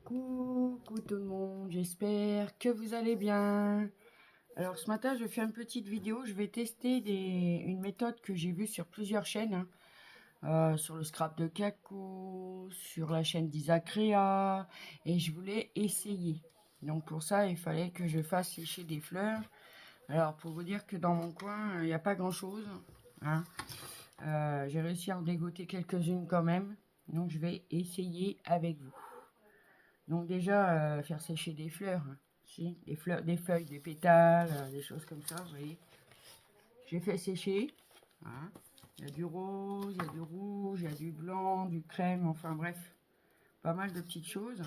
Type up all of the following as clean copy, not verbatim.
Coucou tout le monde, j'espère que vous allez bien. Alors ce matin, je fais une petite vidéo. Je vais tester une méthode que j'ai vue sur plusieurs chaînes, sur le scrap de Kako, sur la chaîne d'Isacrea, et je voulais essayer. Donc pour ça, il fallait que je fasse sécher des fleurs. Alors pour vous dire que dans mon coin, il n'y a pas grand-chose, hein. J'ai réussi à en dégoter quelques-unes quand même. Donc je vais essayer avec vous. Donc déjà, faire sécher des fleurs, hein. Si, des fleurs, des feuilles, des pétales, des choses comme ça, vous voyez. J'ai fait sécher. Voilà. Il y a du rose, il y a du rouge, il y a du blanc, du crème, enfin bref, pas mal de petites choses.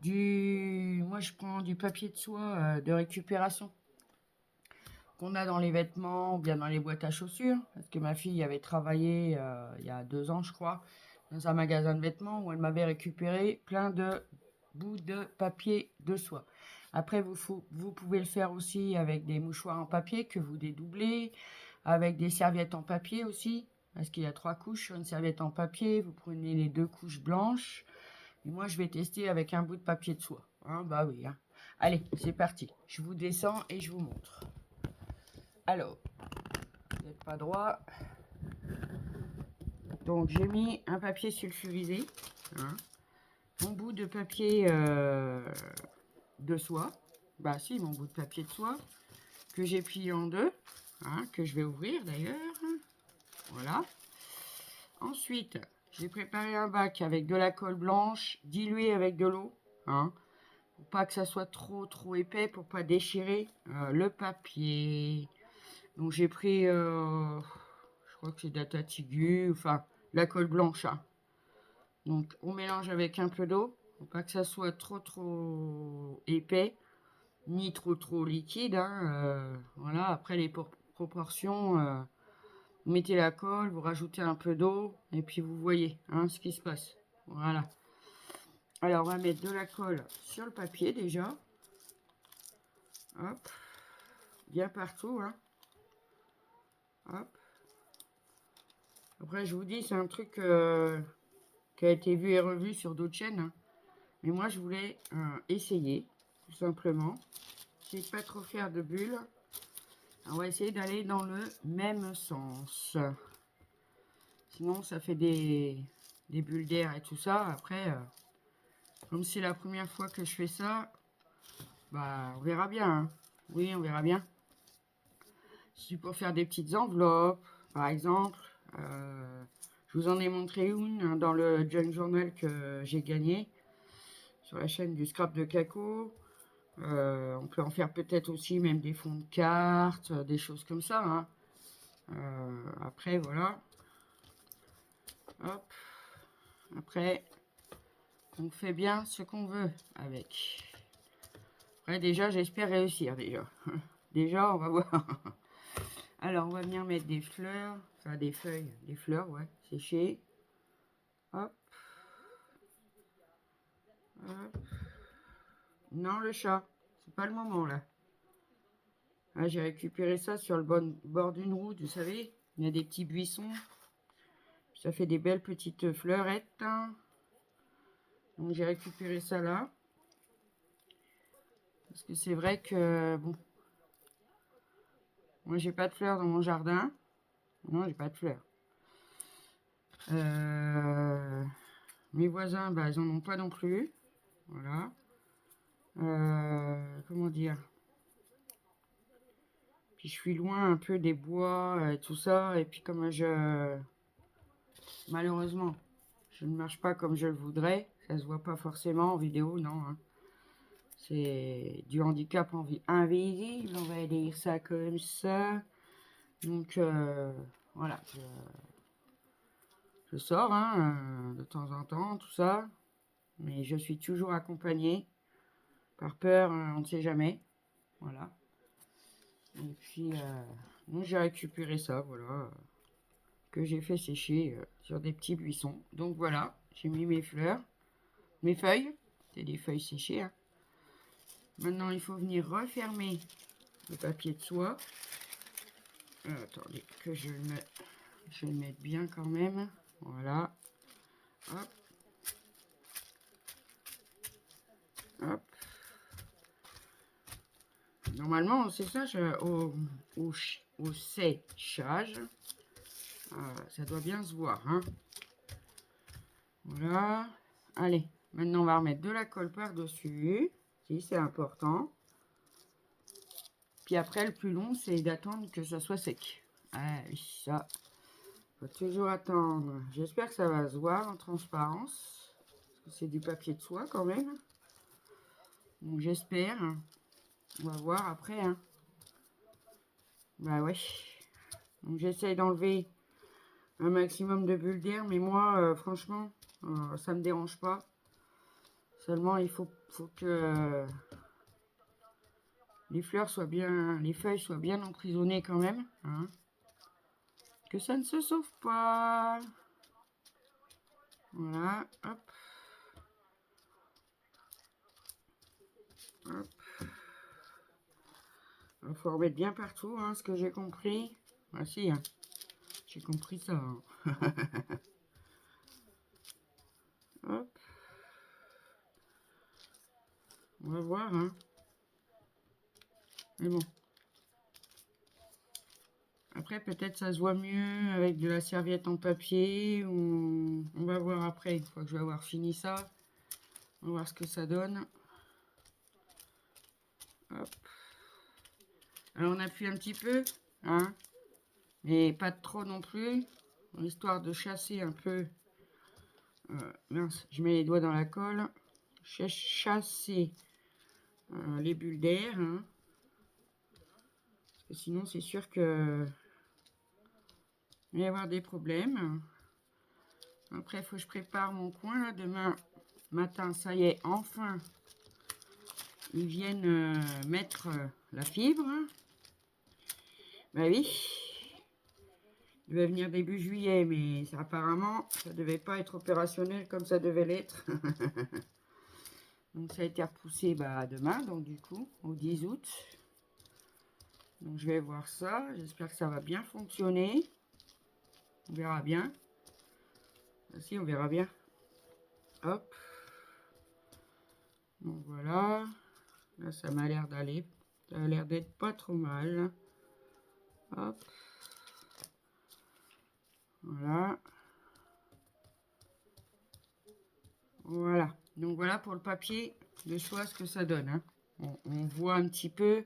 Moi je prends du papier de soie de récupération qu'on a dans les vêtements ou bien dans les boîtes à chaussures, parce que ma fille avait travaillé il y a 2 ans, je crois, dans un magasin de vêtements où elle m'avait récupéré plein de bouts de papier de soie. Après, vous pouvez le faire aussi avec des mouchoirs en papier que vous dédoublez, avec des serviettes en papier aussi, parce qu'il y a 3 couches sur une serviette en papier. Vous prenez les 2 couches blanches. Et moi, je vais tester avec un bout de papier de soie. Hein, bah oui. Hein. Allez, c'est parti. Je vous descends et je vous montre. Alors, vous n'êtes pas droit. Donc, j'ai mis un papier sulfurisé. Hein, mon bout de papier de soie. Bah si, mon bout de papier de soie. Que j'ai plié en deux. Hein, que je vais ouvrir d'ailleurs. Voilà. Ensuite, j'ai préparé un bac avec de la colle blanche diluée avec de l'eau. Hein, pour pas que ça soit trop épais, pour pas déchirer le papier. Donc j'ai pris, je crois que c'est de la Tatigu, enfin la colle blanche. Hein. Donc on mélange avec un peu d'eau, pour pas que ça soit trop épais, ni trop liquide. Hein. Voilà, après les proportions, vous mettez la colle, vous rajoutez un peu d'eau, et puis vous voyez hein, ce qui se passe. Voilà. Alors on va mettre de la colle sur le papier déjà. Hop, bien partout. Hein. Hop. Après je vous dis, c'est un truc qui a été vu et revu sur d'autres chaînes. Hein. Mais moi, je voulais essayer, tout simplement. J'ai pas trop faire de bulles. On va essayer d'aller dans le même sens. Sinon, ça fait des bulles d'air et tout ça. Après, comme c'est la première fois que je fais ça, bah, on verra bien. Hein. Oui, on verra bien. Si pour faire des petites enveloppes, par exemple. Je vous en ai montré une hein, dans le Junk Journal que j'ai gagné sur la chaîne du Scrap de Kako. On peut en faire peut-être aussi même des fonds de cartes, des choses comme ça. Hein. Après, voilà. Hop. Après, on fait bien ce qu'on veut avec. Après, déjà, j'espère réussir, déjà. Déjà, on va voir. Alors, on va venir mettre des fleurs, enfin des feuilles, des fleurs, ouais, séchées. Hop. Hop. Non, le chat, c'est pas le moment, là. Ah, j'ai récupéré ça sur le bord d'une route, vous savez. Il y a des petits buissons. Ça fait des belles petites fleurettes. Hein. Donc j'ai récupéré ça là. Parce que c'est vrai que, bon, moi j'ai pas de fleurs dans mon jardin. Non, j'ai pas de fleurs. Mes voisins, bah, ils en ont pas non plus. Voilà. Comment dire? Puis je suis loin un peu des bois et tout ça. Et puis comme malheureusement, je ne marche pas comme je le voudrais. Ça se voit pas forcément en vidéo, non. Hein. C'est du handicap invisible, on va dire ça comme ça. Donc voilà, je sors hein, de temps en temps, tout ça. Mais je suis toujours accompagnée. Par peur, on ne sait jamais. Voilà. Et puis, donc j'ai récupéré ça, voilà. Que j'ai fait sécher sur des petits buissons. Donc voilà, j'ai mis mes fleurs, mes feuilles. C'est des feuilles séchées. Hein. Maintenant, il faut venir refermer le papier de soie. Attendez, que je le mette bien quand même. Voilà. Hop. Hop. Normalement, c'est ça, au séchage. Ça doit bien se voir. Hein. Voilà. Allez, maintenant on va remettre de la colle par-dessus. Si, c'est important. Puis après, le plus long, c'est d'attendre que ça soit sec. Ah oui, ça, faut toujours attendre. J'espère que ça va se voir en transparence. Parce que c'est du papier de soie quand même. Donc j'espère. On va voir après. Hein. Bah ouais. Donc j'essaye d'enlever un maximum de bulles d'air. Mais moi, franchement, ça me dérange pas. Seulement, il faut que les fleurs soient bien, les feuilles soient bien emprisonnées quand même. Hein. Que ça ne se sauve pas. Voilà, hop. Hop. Il faut remettre bien partout, hein, ce que j'ai compris. Ah si, hein. J'ai compris ça. Hein. Hop. On va voir, hein. Mais bon. Après, peut-être ça se voit mieux avec de la serviette en papier. Ou... On va voir après, une fois que je vais avoir fini ça. On va voir ce que ça donne. Hop. Alors, on appuie un petit peu, hein. Mais pas trop non plus. Histoire de chasser un peu. Mince, je mets les doigts dans la colle. Chasser les bulles d'air. Hein. Parce que sinon, c'est sûr que il va y avoir des problèmes. Après, il faut que je prépare mon coin. Là. Demain matin, ça y est, enfin, ils viennent mettre la fibre. Bah oui. Il va venir début juillet, mais ça, apparemment, ça devait pas être opérationnel comme ça devait l'être. Donc, ça a été repoussé demain, donc du coup, au 10 août. Donc, je vais voir ça. J'espère que ça va bien fonctionner. On verra bien. Si, on verra bien. Hop. Donc, voilà. Là, ça m'a l'air d'aller. Ça a l'air d'être pas trop mal. Hop. Voilà. Voilà. Donc, voilà pour le papier de soie ce que ça donne. Hein. On voit un petit peu,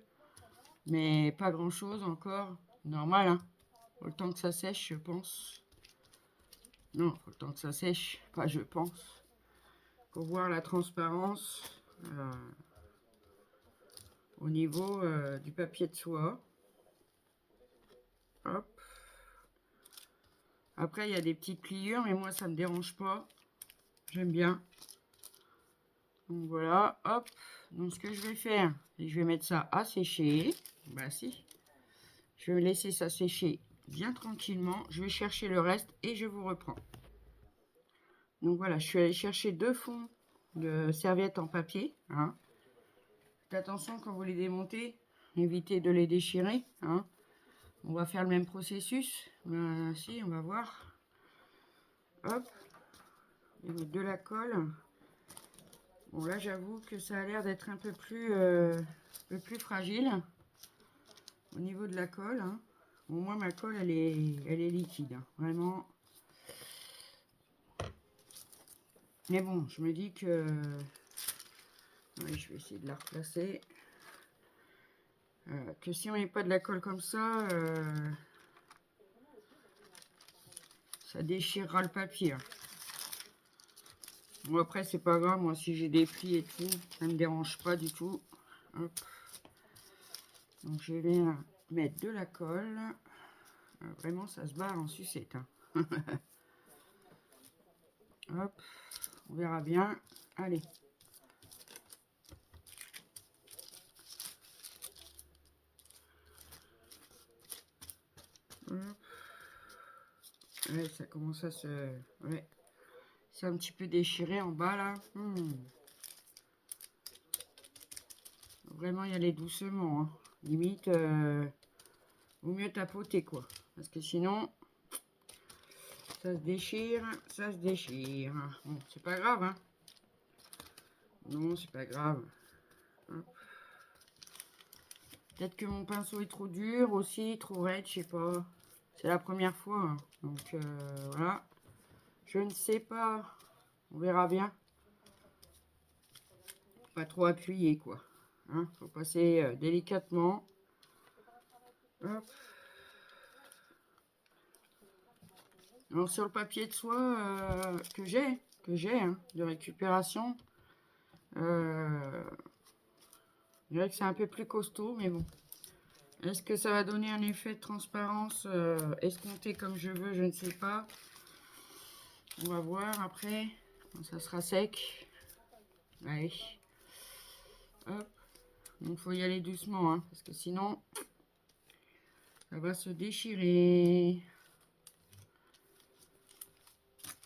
mais pas grand-chose encore. Normal, hein. Faut le temps que ça sèche, je pense. Non, faut le temps que ça sèche. Pas je pense. Pour voir la transparence au niveau du papier de soie. Hop. Après, il y a des petites pliures, mais moi, ça me dérange pas. J'aime bien. Donc voilà, hop. Donc ce que je vais faire, c'est que je vais mettre ça à sécher. Bah si. Je vais laisser ça sécher bien tranquillement. Je vais chercher le reste et je vous reprends. Donc voilà, je suis allée chercher 2 fonds de serviettes en papier. Hein. Faites attention quand vous les démontez. Évitez de les déchirer. Hein. On va faire le même processus. Si, on va voir. Hop. Et mettre de la colle. Bon là j'avoue que ça a l'air d'être un peu plus fragile au niveau de la colle. Hein. Bon, moi ma colle elle est liquide, hein. Vraiment. Mais bon, je me dis que oui, je vais essayer de la replacer. Que si on met pas de la colle comme ça déchirera le papier. Hein. Bon après c'est pas grave, moi si j'ai des plis et tout, ça me dérange pas du tout. Hop. Donc je vais mettre de la colle. Vraiment ça se barre en sucette. Hein. Hop, on verra bien. Allez. Hop. Ouais, ça commence à se... Ouais. C'est un petit peu déchiré en bas là. Vraiment y aller doucement. Hein. Limite, vaut mieux tapoter quoi. Parce que sinon, ça se déchire, ça se déchire. Bon, c'est pas grave. Hein. Non, c'est pas grave. Peut-être que mon pinceau est trop dur aussi, trop raide, je sais pas. C'est la première fois, hein. Donc voilà. Je ne sais pas. On verra bien. Pas trop appuyer, quoi. Hein, faut passer délicatement. Hop. Alors sur le papier de soie que j'ai hein, de récupération, je dirais que c'est un peu plus costaud, mais bon. Est-ce que ça va donner un effet de transparence escompté comme je veux? Je ne sais pas. On va voir après. Quand ça sera sec. Allez. Hop. Donc faut y aller doucement, hein, parce que sinon, ça va se déchirer.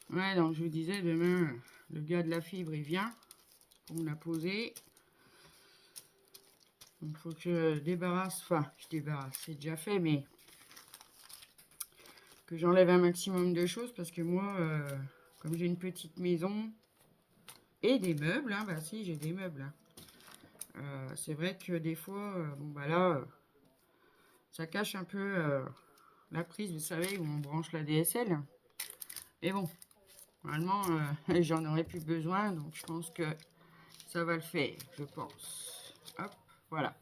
Ouais, donc je vous disais, demain, le gars de la fibre, il vient pour me la poser. Il faut que je débarrasse, enfin, je débarrasse, c'est déjà fait, mais que j'enlève un maximum de choses parce que moi, comme j'ai une petite maison et des meubles, hein, bah si, j'ai des meubles. Hein. C'est vrai que des fois, bon bah là, ça cache un peu la prise, vous savez, où on branche la DSL. Mais bon, normalement, j'en aurais plus besoin, donc je pense que ça va le faire, je pense. Hop, voilà.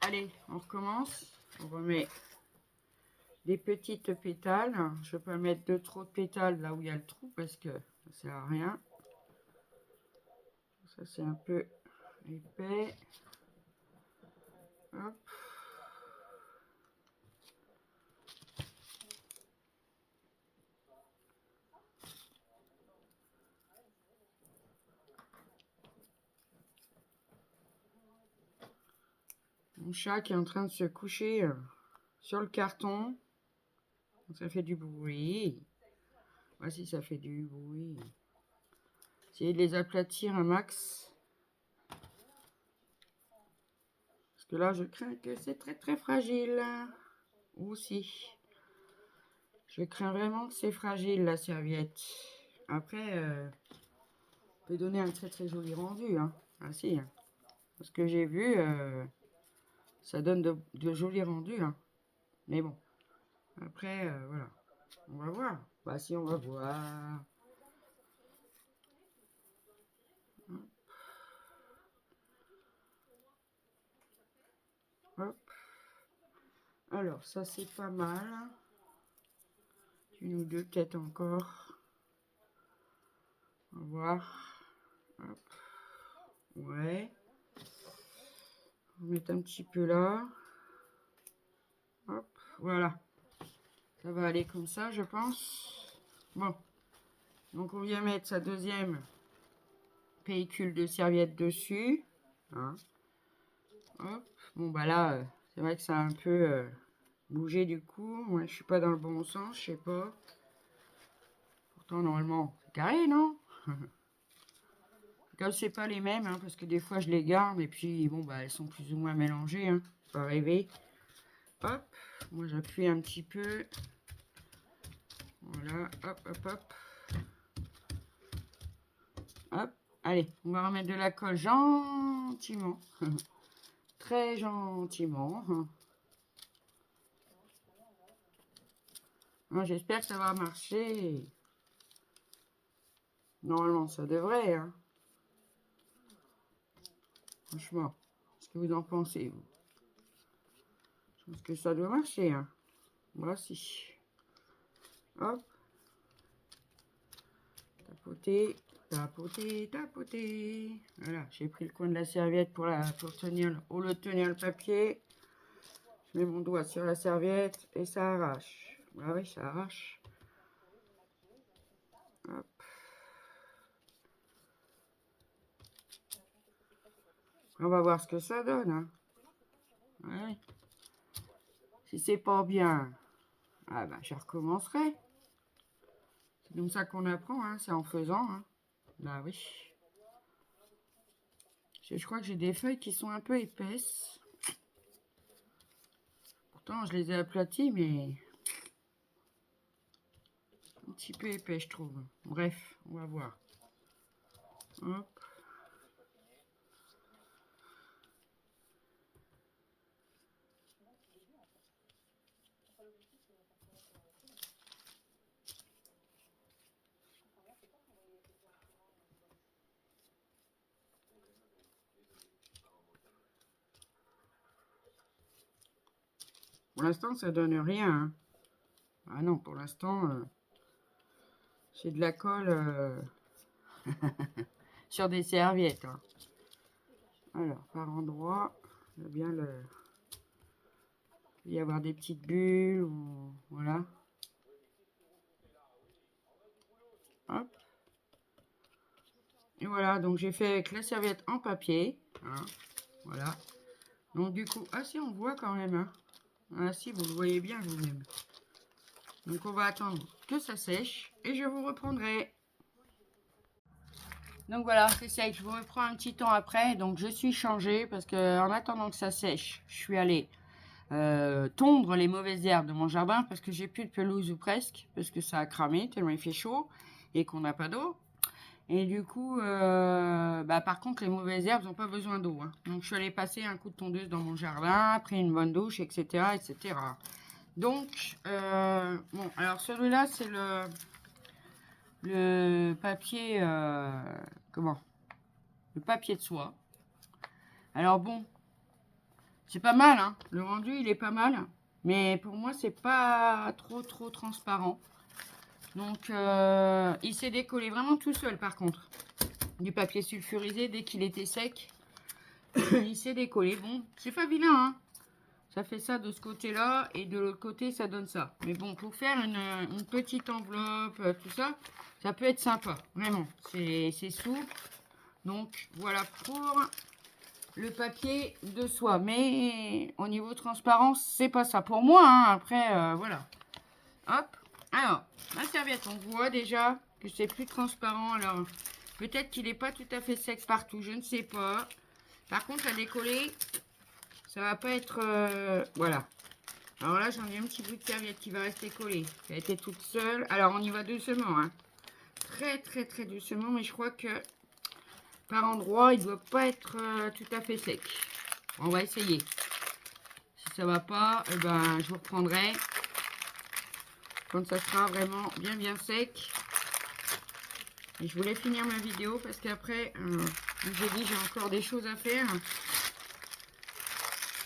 Allez, on recommence. On remet des petites pétales. Je ne vais pas mettre de trop de pétales là où il y a le trou parce que ça ne sert à rien. Ça, c'est un peu épais. Hop. Mon chat qui est en train de se coucher sur le carton. Ça fait du bruit. Voici, ça fait du bruit. Essayez de les aplatir un max. Parce que là, je crains que c'est très très fragile. Aussi. Je crains vraiment que c'est fragile la serviette. Après, peut donner un très très joli rendu. Hein. Ah si. Hein. Parce que j'ai vu, ça donne de jolis rendus. Hein. Mais bon. Après, voilà. On va voir. Bah si, on va voir. Hop. Alors, ça c'est pas mal. Une ou deux peut-être encore. On va voir. Hop. Ouais. On va mettre un petit peu là. Hop. Voilà. Ça va aller comme ça, je pense. Bon. Donc, on vient mettre sa deuxième pellicule de serviette dessus. Hein. Hop. Bon, bah là, c'est vrai que ça a un peu bougé du coup. Moi, je suis pas dans le bon sens, je sais pas. Pourtant, normalement, c'est carré, non? Comme c'est pas les mêmes, hein, parce que des fois, je les garde et puis, bon, bah, elles sont plus ou moins mélangées. Hein. Pas rêver. Hop. Moi, j'appuie un petit peu. Voilà. Hop, hop, hop. Hop. Allez, on va remettre de la colle gentiment. Très gentiment. J'espère que ça va marcher. Normalement, ça devrait. Hein. Franchement, qu'est-ce que vous en pensez, vous? Je pense que ça doit marcher. Hein. Voici. Hop. Tapoter, tapoter, tapoter. Voilà, j'ai pris le coin de la serviette pour tenir, au lieu de tenir le papier. Je mets mon doigt sur la serviette et ça arrache. Ah oui, ça arrache. Hop. On va voir ce que ça donne. Hein. Ouais. Si c'est pas bien, ah ben, je recommencerai. C'est comme ça qu'on apprend, hein, c'est en faisant. Hein. Bah oui. Je crois que j'ai des feuilles qui sont un peu épaisses. Pourtant, je les ai aplaties, mais un petit peu épais, je trouve. Bref, on va voir. Hop. Pour l'instant, ça donne rien. Hein. Ah non, pour l'instant, c'est de la colle sur des serviettes. Hein. Alors, par endroit, il va bien y avoir des petites bulles. Ou... Voilà. Hop. Et voilà, donc j'ai fait avec la serviette en papier. Hein. Voilà. Donc du coup, ah si, on voit quand même. Hein. Ah si, vous le voyez bien vous-même. Donc on va attendre que ça sèche et je vous reprendrai. Donc voilà, c'est sec. Je vous reprends un petit temps après. Donc je suis changée parce que en attendant que ça sèche, je suis allée tondre les mauvaises herbes de mon jardin parce que j'ai plus de pelouse ou presque parce que ça a cramé tellement il fait chaud et qu'on n'a pas d'eau. Et du coup, par contre, les mauvaises herbes n'ont pas besoin d'eau. Hein. Donc, je suis allée passer un coup de tondeuse dans mon jardin, pris une bonne douche, etc. etc. Donc, bon, alors celui-là, c'est le papier, comment? Le papier de soie. Alors bon, c'est pas mal, hein. Le rendu, il est pas mal. Mais pour moi, c'est pas trop transparent. Donc, il s'est décollé vraiment tout seul, par contre. Du papier sulfurisé, dès qu'il était sec, il s'est décollé. Bon, c'est pas vilain, hein. Ça fait ça de ce côté-là, et de l'autre côté, ça donne ça. Mais bon, pour faire une petite enveloppe, tout ça, ça peut être sympa. Vraiment, c'est souple. Donc, voilà pour le papier de soie. Mais au niveau transparence, c'est pas ça. Pour moi, hein. Après, voilà. Hop. Alors, la serviette, on voit déjà que c'est plus transparent. Alors, peut-être qu'il n'est pas tout à fait sec partout, je ne sais pas. Par contre, à décoller, ça va pas être... voilà. Alors là, j'en ai un petit bout de serviette qui va rester collé. Elle était toute seule. Alors, on y va doucement. Hein. Très doucement. Mais je crois que par endroit, il ne doit pas être tout à fait sec. On va essayer. Si ça va pas, eh ben, je vous reprendrai. Quand ça sera vraiment bien sec. Et je voulais finir ma vidéo parce qu'après, j'ai dit j'ai encore des choses à faire.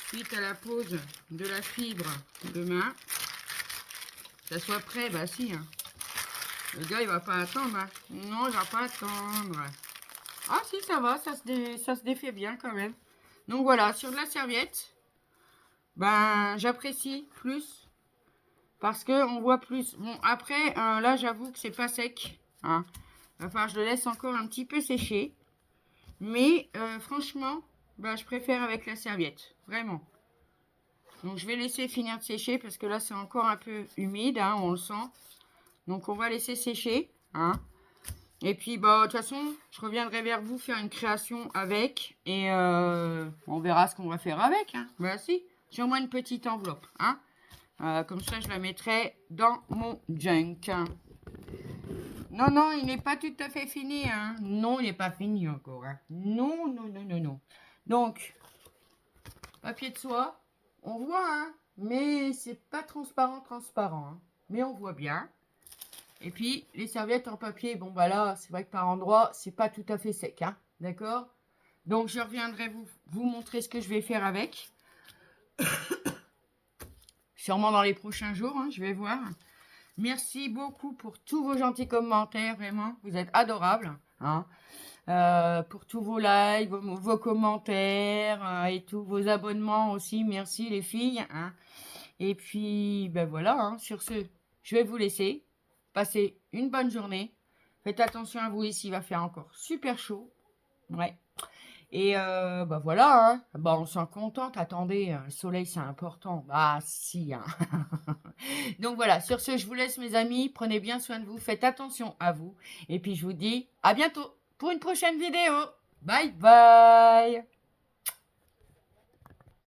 Suite à la pose de la fibre demain. Ça soit prêt, bah si. Hein. Le gars, il va pas attendre. Hein. Non, il va pas attendre. Ah si, ça va, ça se défait bien quand même. Donc voilà, sur de la serviette, ben j'apprécie plus. Parce qu'on voit plus. Bon, après, là, j'avoue que c'est pas sec. Hein. Enfin, je le laisse encore un petit peu sécher. Mais, franchement, bah, je préfère avec la serviette. Vraiment. Donc, je vais laisser finir de sécher. Parce que là, c'est encore un peu humide. Hein, on le sent. Donc, on va laisser sécher. Hein. Et puis, bah, de toute façon, je reviendrai vers vous faire une création avec. Et on verra ce qu'on va faire avec. Hein. Bah, si. Sur moi, une petite enveloppe. Hein. Comme ça, je la mettrai dans mon junk. Non, non, il n'est pas tout à fait fini. Hein. Non, il n'est pas fini encore. Hein. Non. Donc, papier de soie, on voit, hein, mais c'est pas transparent. Hein. Mais on voit bien. Et puis, les serviettes en papier, bon, bah là, c'est vrai que par endroit, c'est pas tout à fait sec. Hein. D'accord? Donc, je reviendrai vous montrer ce que je vais faire avec. Sûrement dans les prochains jours, hein, je vais voir. Merci beaucoup pour tous vos gentils commentaires, vraiment. Vous êtes adorables. Hein. Pour tous vos likes, vos commentaires et tous vos abonnements aussi. Merci les filles. Hein. Et puis, ben voilà, hein, sur ce, je vais vous laisser. Passez une bonne journée. Faites attention à vous ici, il va faire encore super chaud. Ouais. Et bah voilà, hein. Bah, on s'en contente, attendez, le soleil c'est important. Bah si, hein. Donc voilà, sur ce, je vous laisse mes amis, prenez bien soin de vous, faites attention à vous. Et puis je vous dis à bientôt pour une prochaine vidéo. Bye bye.